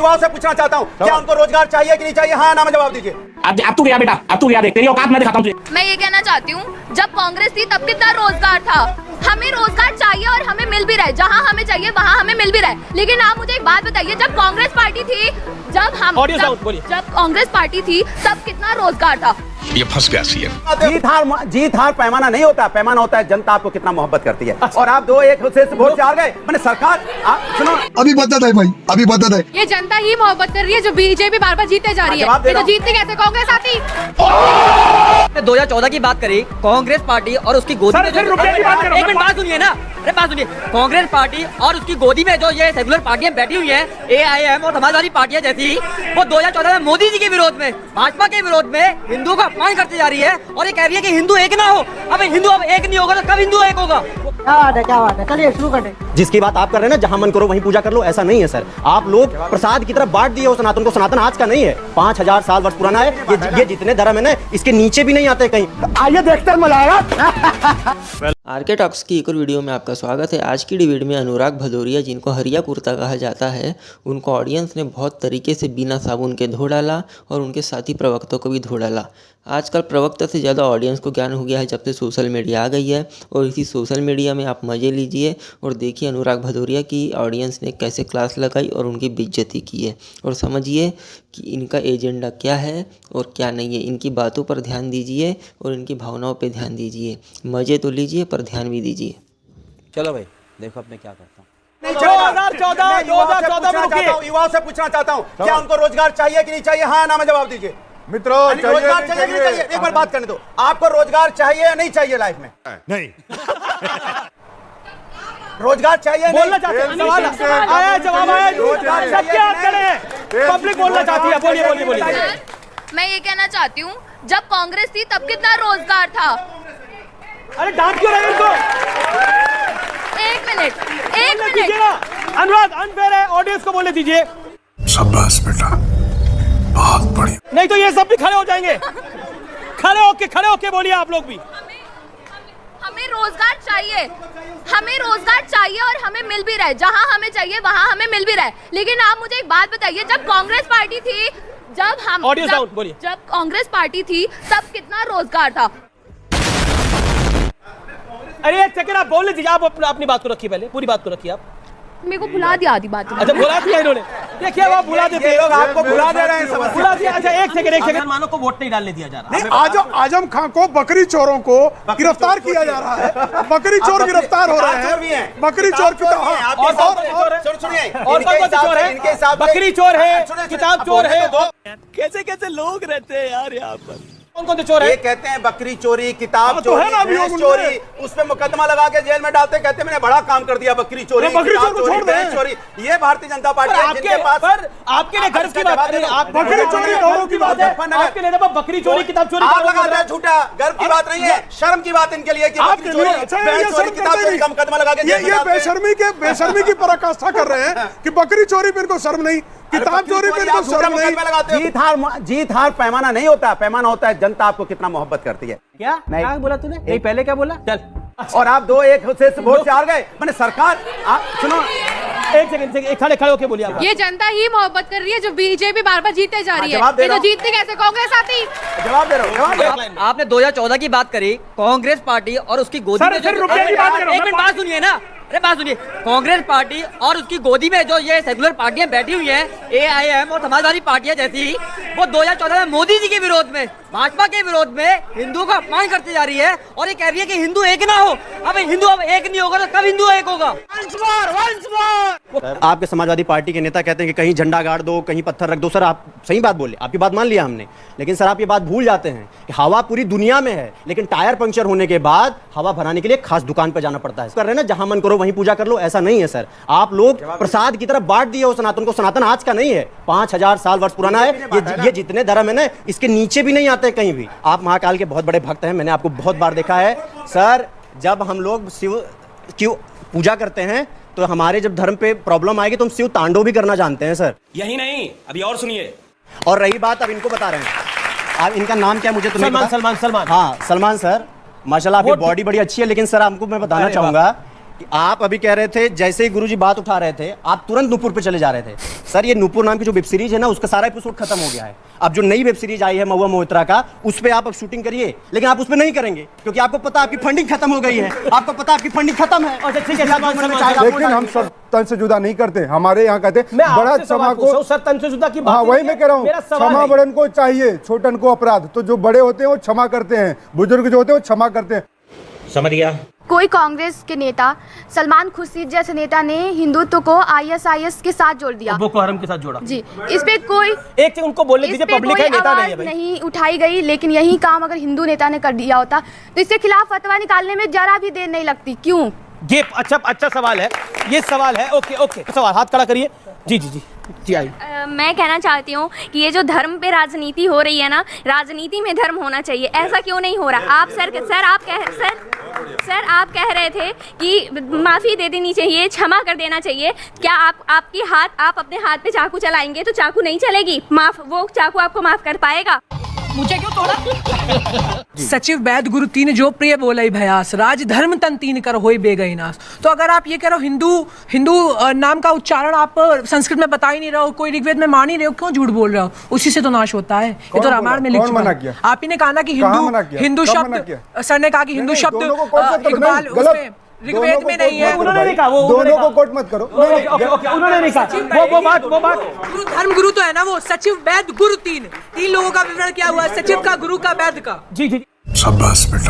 युवाओं से पूछना चाहता हूँ, क्या उनको रोजगार चाहिए कि नहीं चाहिए? हाँ ना में जवाब दीजिए। अब तू गया बेटा, अब तू गया, देख तेरी औकात मैं दिखाता हूँ तुझे। मैं ये कहना चाहती हूँ, जब कांग्रेस थी तब कितना रोजगार था। हमें रोजगार चाहिए और हमें मिल भी रहा है, जहाँ हमें चाहिए वहाँ हमें मिल भी रहा है। लेकिन आप मुझे एक बात बताइए, जब कांग्रेस पार्टी थी, जब कांग्रेस पार्टी थी तब कितना रोजगार था? ये फंस गया सीएम। जीत हार पैमाना नहीं होता, पैमाना होता है जनता आपको कितना मोहब्बत करती है। और आप 2-1 से वोट से हार गए, मैंने सरकार सुनो, अभी बदत है भाई, अभी बदत है। ये जनता ही मोहब्बत कर रही है, जो बीजेपी बार बार जीते जा रही है। ये तो जीतती कैसे कांग्रेस आती? 2014 की बात करी, कांग्रेस पार्टी और उसकी गोदी में एक मिनट बात सुनिए ना, अरे बात सुनिए। कांग्रेस पार्टी और उसकी गोदी में जो ये सेकुलर पार्टियां बैठी हुई हैं, AIM और समाजवादी पार्टियां जैसी, वो 2014 में मोदी जी के विरोध में, भाजपा के विरोध में हिंदुओं का अपमान करती जा रही है और ये कह रही है कि हिंदू एक ना हो। अब हिंदू अब एक नहीं होगा तो कब हिंदू एक होगा? क्या बात है, चलिए शुरू करें। जिसकी बात आप कर रहे हैं ना, जहां मन करो वहीं पूजा कर लो, ऐसा नहीं है सर। आप लोग प्रसाद की तरफ बांट दिए हो सनातन को। सनातन आज का नहीं है, 5000 साल वर्ष पुराना है। ये जितने धर्म है ना, इसके नीचे भी नहीं आते कहीं। आइए देखते मजा आएगा। आरके टॉक्स की एक और वीडियो में आपका स्वागत है। आज की डिबेट में अनुराग भदौरिया, जिनको हरिया कुर्ता कहा जाता है, उनको ऑडियंस ने बहुत तरीके से बिना साबुन के धो डाला और उनके साथी प्रवक्तों को भी धो डाला। आजकल प्रवक्ता से ज़्यादा ऑडियंस को ज्ञान हो गया है जब से सोशल मीडिया आ गई है, और इसी सोशल मीडिया में आप मज़े लीजिए और देखिए अनुराग भदौरिया की ऑडियंस ने कैसे क्लास लगाई और उनकी बेइज्जती की है, और समझिए कि इनका एजेंडा क्या है और क्या नहीं है। इनकी बातों पर ध्यान दीजिए और इनकी भावनाओं पर ध्यान दीजिए। मज़े तो लीजिए पर ध्यान भी दीजिए। चलो भाई देखो अब मैं क्या करता हूँ। 2014 युवाओं से पूछना चाहता हूँ, क्या उनको रोजगार चाहिए कि नहीं चाहिए? हाँ ना में जवाब दीजिए। मित्रों, रोजगार चाहिए कि नहीं चाहिए? एक बार बात करने दो, आपको रोजगार चाहिए या नहीं चाहिए लाइफ में? नहीं, रोजगार चाहिए? बोलना चाहते हैं, सवाल आया, जवाब आया। सबके हाथ खड़े हैं, पब्लिक बोलना चाहती है। बोलिए बोलिए। मैं ये कहना चाहती हूँ, जब कांग्रेस थी तब कितना रोजगार था? अरे डांट क्यों रहे इनको? एक मिनट। अनुराग अनफेयर है, ऑडियंस को बोलने दीजिए। शाबाश बेटा, बहुत बढ़िया। नहीं तो ये सब भी खड़े हो जाएंगे। खड़े होके बोलिए आप लोग भी। हमें रोजगार चाहिए और हमें मिल भी रहा है, जहाँ हमें चाहिए वहाँ हमें मिल भी रहा है। लेकिन आप मुझे एक बात बताइए, जब कांग्रेस पार्टी थी, जब कांग्रेस पार्टी थी तब कितना रोजगार था? अरे एक सेकंड, आप बोलने दीजिए। आप अपनी बात को रखिए, पहले पूरी बात को रखिए। आप मेरे को भुला दिया आधी बात। अच्छा भुला दिया इन्होंने। देखिए वो भुला देते हैं, लोग आपको भुला दे रहे हैं, भुला दिया। अच्छा एक सेकंड, मुसलमानों को वोट नहीं डालने दिया जा रहा। आजम खान को, बकरी चोरों को गिरफ्तार किया जा रहा है। बकरी चोर गिरफ्तार हो रहे हैं। बकरी चोर बकरी चोर है, किताब चोर है। कैसे कैसे लोग रहते हैं यार यहाँ पर? कौन से चोर है? ये कहते हैं बकरी चोरी, किताब चोरी, भैंस चोरी, उस पे मुकदमा लगा के जेल में डालते, कहते मैंने बड़ा काम कर दिया। बकरी चोरी, किताब चोरी, भैंस चोरी, ये भारतीय जनता पार्टी है जिनके पास। आपके लिए गर्व की बात है, आप बकरी चोरी गौरव की बात है। आपके लिए बकरी चोरी, किताब चोरी आप लगा रहे हैं, झूठा। गर्व की बात नहीं है, शर्म की बात इनके लिए कि बकरी चोरी, भैंस चोरी, किताब चोरी का मुकदमा लगा के जेल में ये बेशर्मी की पराकाष्ठा कर रहे हैं कि बकरी चोरी पे इनको शर्म नहीं, किताब चोरी पे इनको शर्म नहीं। जीत हार पैमाना नहीं होता, पैमाना होता है जनता आपको कितना मोहब्बत करती है। क्या क्या बोला तूने? नहीं पहले क्या बोला? चल। और आप 2-1 से वोट से हार गए, मैंने सरकार सुनो, एक सेकंड, खड़े होके बोलिए। ये जनता ही मोहब्बत कर रही है, जो बीजेपी बार बार जीते जा रही है। ये तो जीतती कैसे कांग्रेस आती? जवाब दे रहा हूँ। आपने 2014 की बात करी, कांग्रेस पार्टी और उसकी गोदी में एक मिनट बात सुनिए ना, अरे बात सुनिए। कांग्रेस पार्टी और उसकी गोदी में जो ये सेकुलर पार्टियां बैठी हुई हैं, AIM और समाजवादी पार्टियां जैसी, वो 2014 में मोदी जी के विरोध में, भाजपा के विरोध में हिंदुओं का अपमान करती जा रही है और ये कह रही है कि हिंदू एक ना हो। अब हिंदू अब एक नहीं होगा तो कब हिंदू एक होगा? आपके समाजवादी पार्टी के नेता कहते हैं कि कहीं झंडा गाड़ दो, कहीं पत्थर रख दो। सर आप सही बात बोले, आपकी बात मान लिया हमने, लेकिन सर आप ये बात भूल जाते हैं कि हवा पूरी दुनिया में है, लेकिन टायर पंक्चर होने के बाद हवा भराने के लिए खास दुकान पर जाना पड़ता है। कर रहे हैं ना, जहां मन करो वहीं पूजा कर लो, ऐसा नहीं है सर। आप लोग प्रसाद की तरफ बांट दिए हो सनातन को। सनातन आज का नहीं है, 5000 साल वर्ष पुराना है। ये जितने धर्म है ना, इसके नीचे भी नहीं आते कहीं भी। आप महाकाल के बहुत बड़े भक्त हैं, मैंने आपको बहुत बार देखा है सर। जब हम लोग शिव की पूजा करते हैं तो हमारे जब धर्म पे प्रॉब्लम आएगी तो हम शिव तांडव भी करना जानते हैं सर। यही नहीं, अभी और सुनिए। और रही बात, अब इनको बता रहे हैं, आप इनका नाम क्या मुझे तो नहीं पता। सलमान। हाँ सलमान सर, माशाल्लाह आपकी बॉडी बड़ी अच्छी है, लेकिन सर आपको मैं बताना चाहूंगा कि आप अभी कह रहे थे जैसे ही गुरुजी बात उठा रहे थे आप तुरंत नूपुर पे चले जा रहे थे। सर ये नूपुर नाम की जो वेब सीरीज है ना उसका सारा एपिसोड खत्म हो गया है। अब जो नई वेब सीरीज आई है महुआ मोहित्रा का, उस पे आप अब शूटिंग करिए, लेकिन आप उस पे नहीं करेंगे क्योंकि आपको पता है आपकी फंडिंग खत्म हो गई है। आपको पता है आपकी फंडिंग खत्म है। लेकिन हम सब तन से जुदा नहीं करते। हमारे यहाँ कहते बड़ा क्षमा को, सर तन से जुदा की बात हाँ वही मैं कह रहा हूँ, मेरा सवाल क्षमा है। बड़न को चाहिए, छोटन को अपराध। तो जो बड़े होते हैं वो क्षमा करते हैं, बुजुर्ग जो होते हैं वो क्षमा करते हैं। समझ गया। कोई कांग्रेस के नेता, सलमान खुर्शीद जैसे नेता ने हिंदुत्व को ISIS के साथ जोड़ दिया, बोको हराम के साथ जोड़ा जी। इस पे कोई एक चीज उनको बोलने इस दीजिए, पे पब्लिक कोई है, नेता नहीं है आवाज भाई। नहीं उठाई गई, लेकिन यही काम अगर हिंदू नेता ने कर दिया होता तो इसके खिलाफ फतवा निकालने में जरा भी देर नहीं लगती। क्यों? ये अच्छा सवाल है, ये सवाल है। ओके सवाल, हाथ खड़ा करिए। जी आई। मैं कहना चाहती हूँ कि ये जो धर्म पे राजनीति हो रही है ना, राजनीति में धर्म होना चाहिए, ऐसा क्यों नहीं हो रहा? आप सर आप कह रहे थे कि माफी दे देनी चाहिए, क्षमा कर देना चाहिए। क्या आप अपने हाथ पे चाकू चलाएंगे तो चाकू नहीं चलेगी? वो चाकू आपको माफ कर पाएगा? मुझे क्यों तोड़ा? सचिव वैद गुरु तीन जो प्रिय बोले भयास, राज धर्म तन तीन कर होय बेगई नाश। तो अगर आप ये कह रहे हो हिंदू नाम का उच्चारण आप संस्कृत में बता ही नहीं रहे हो, कोई ऋग्वेद में मान ही रहे हो, क्यों झूठ बोल रहे हो? उसी से तो नाश होता है। ये तो रामायण में लिख चुका है। आप ही ने कहा ना कि हिंदू शब्द, सर ने कहा कि हिंदू शब्द इकबाल उसमें ऋग्वेद में नहीं है। उन्होंने नहीं कहा, वो दोनों को कोट मत करो। उन्होंने नहीं कहा वो बात। गुरु धर्म गुरु तो है ना, वो सचिव वैद गुरु तीन लोगों का विवरण किया हुआ है, सचिव का, गुरु का, वैद का। जी शाबाश बेटा।